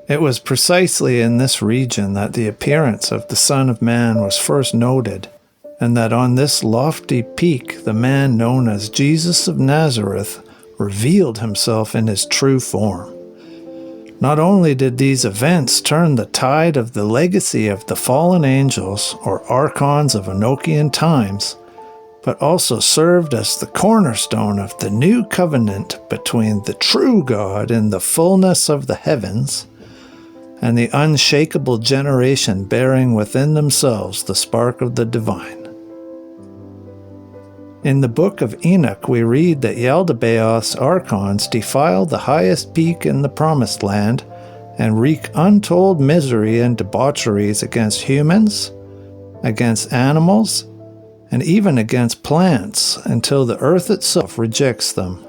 It was precisely in this region that the appearance of the Son of Man was first noted, and that on this lofty peak the man known as Jesus of Nazareth revealed himself in his true form. Not only did these events turn the tide of the legacy of the fallen angels or archons of Enochian times, but also served as the cornerstone of the new covenant between the true God in the fullness of the heavens and the unshakable generation bearing within themselves the spark of the divine. In the Book of Enoch, we read that Yaldabaoth's archons defile the highest peak in the Promised Land and wreak untold misery and debaucheries against humans, against animals, and even against plants until the earth itself rejects them.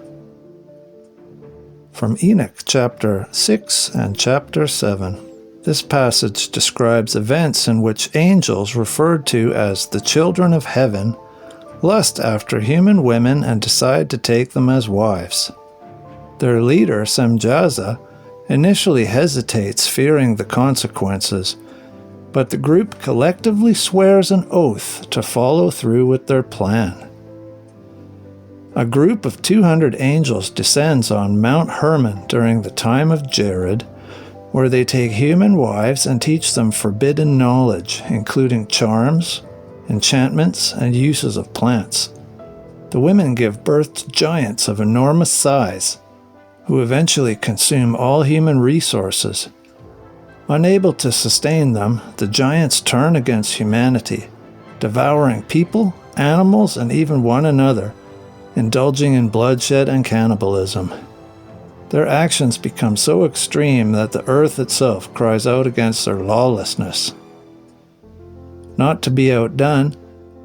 From Enoch chapter 6 and chapter 7. This passage describes events in which angels referred to as the children of heaven lust after human women and decide to take them as wives. Their leader, Semjaza, initially hesitates, fearing the consequences, but the group collectively swears an oath to follow through with their plan. A group of 200 angels descends on Mount Hermon during the time of Jared, where they take human wives and teach them forbidden knowledge, including charms, enchantments, and uses of plants. The women give birth to giants of enormous size, who eventually consume all human resources. Unable to sustain them, the giants turn against humanity, devouring people, animals, and even one another, indulging in bloodshed and cannibalism. Their actions become so extreme that the earth itself cries out against their lawlessness. Not to be outdone,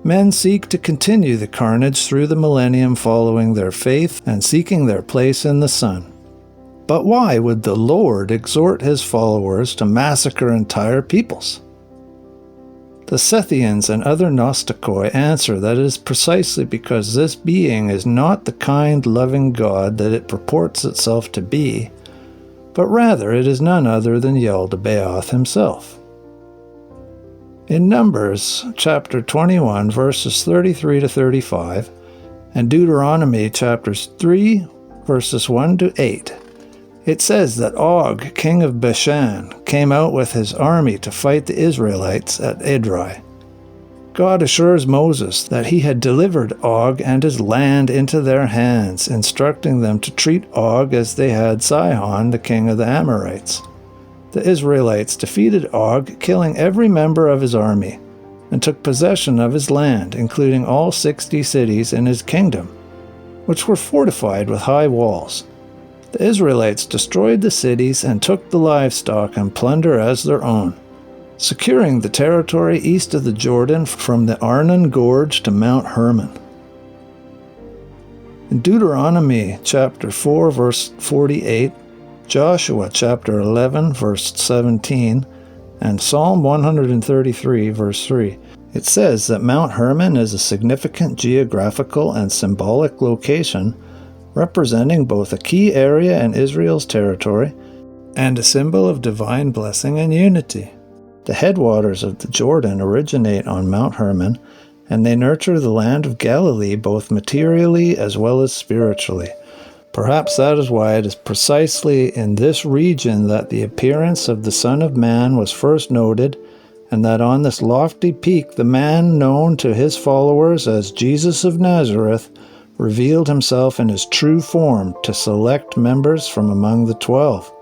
men seek to continue the carnage through the millennium, following their faith and seeking their place in the sun. But why would the Lord exhort his followers to massacre entire peoples? The Sethians and other Gnostikoi answer that it is precisely because this being is not the kind, loving God that it purports itself to be, but rather it is none other than Yaldabaoth himself. In Numbers chapter 21, verses 33 to 35, and Deuteronomy chapters 3, verses 1 to 8, it says that Og, king of Bashan, came out with his army to fight the Israelites at Edrei. God assures Moses that he had delivered Og and his land into their hands, instructing them to treat Og as they had Sihon, the king of the Amorites. The Israelites defeated Og, killing every member of his army, and took possession of his land, including all 60 cities in his kingdom, which were fortified with high walls. The Israelites destroyed the cities and took the livestock and plunder as their own, securing the territory east of the Jordan from the Arnon Gorge to Mount Hermon. In Deuteronomy chapter 4, verse 48, Joshua chapter 11, verse 17, and Psalm 133, verse 3, it says that Mount Hermon is a significant geographical and symbolic location representing both a key area in Israel's territory and a symbol of divine blessing and unity. The headwaters of the Jordan originate on Mount Hermon, and they nurture the land of Galilee both materially as well as spiritually. Perhaps that is why it is precisely in this region that the appearance of the Son of Man was first noted, and that on this lofty peak the man known to his followers as Jesus of Nazareth revealed himself in his true form to select members from among the 12.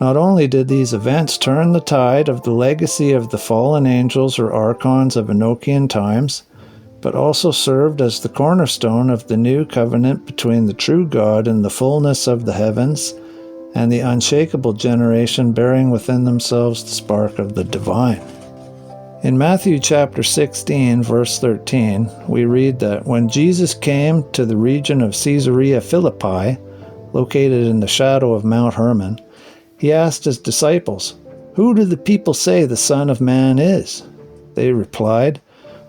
Not only did these events turn the tide of the legacy of the fallen angels or archons of Enochian times, but also served as the cornerstone of the new covenant between the true God in the fullness of the heavens and the unshakable generation bearing within themselves the spark of the divine. In Matthew chapter 16, verse 13, we read that when Jesus came to the region of Caesarea Philippi, located in the shadow of Mount Hermon, he asked his disciples, "Who do the people say the Son of Man is?" They replied,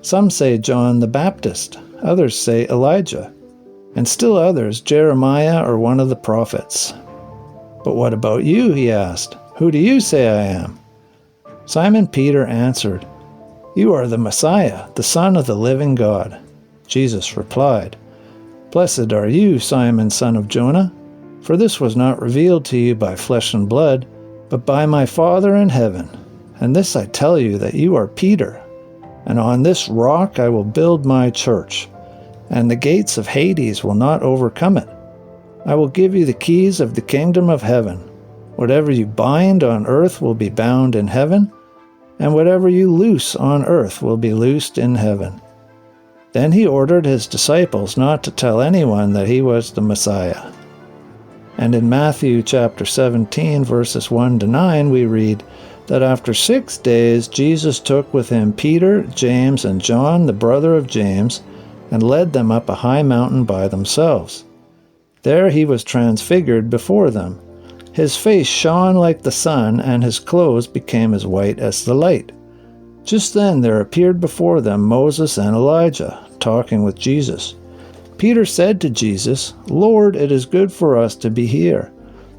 "Some say John the Baptist, others say Elijah, and still others Jeremiah or one of the prophets." "But what about you?" he asked. Who do you say I am?" Simon Peter answered, "You are the Messiah, the Son of the living God." Jesus replied, "Blessed are you, Simon, son of Jonah, for this was not revealed to you by flesh and blood, but by my Father in heaven. And this I tell you, that you are Peter, and on this rock I will build my church, and the gates of Hades will not overcome it. I will give you the keys of the kingdom of heaven. Whatever you bind on earth will be bound in heaven, and whatever you loose on earth will be loosed in heaven." Then he ordered his disciples not to tell anyone that he was the Messiah. And in Matthew chapter 17, verses 1 to 9, we read that after 6 days Jesus took with him Peter, James, and John, the brother of James, and led them up a high mountain by themselves. There he was transfigured before them. His face shone like the sun, and his clothes became as white as the light. Just then there appeared before them Moses and Elijah, talking with Jesus. Peter said to Jesus, "Lord, it is good for us to be here.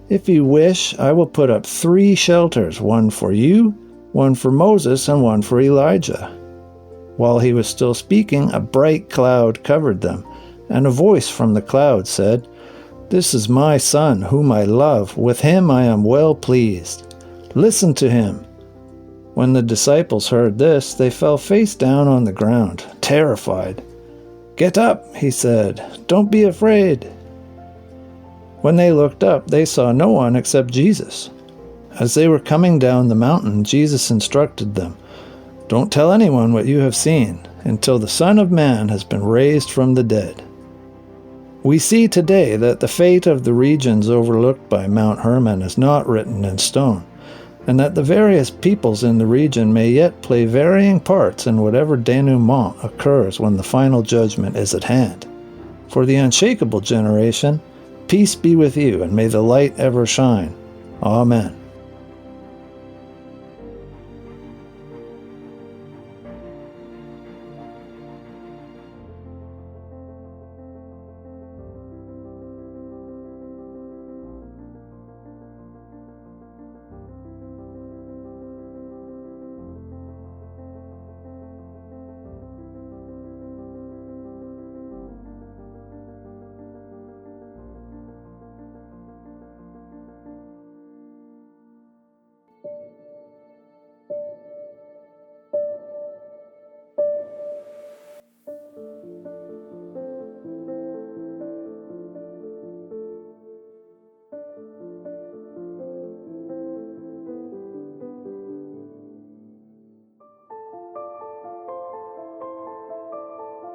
If you wish, I will put up 3 shelters, one for you, one for Moses, and one for Elijah." While he was still speaking, a bright cloud covered them, and a voice from the cloud said, "This is my Son, whom I love. With him I am well pleased. Listen to him." When the disciples heard this, they fell face down on the ground, terrified. "Get up," he said. "Don't be afraid." When they looked up, they saw no one except Jesus. As they were coming down the mountain, Jesus instructed them, "Don't tell anyone what you have seen, until the Son of Man has been raised from the dead." We see today that the fate of the regions overlooked by Mount Hermon is not written in stone, and that the various peoples in the region may yet play varying parts in whatever denouement occurs when the final judgment is at hand. For the unshakable generation, peace be with you, and may the light ever shine. Amen.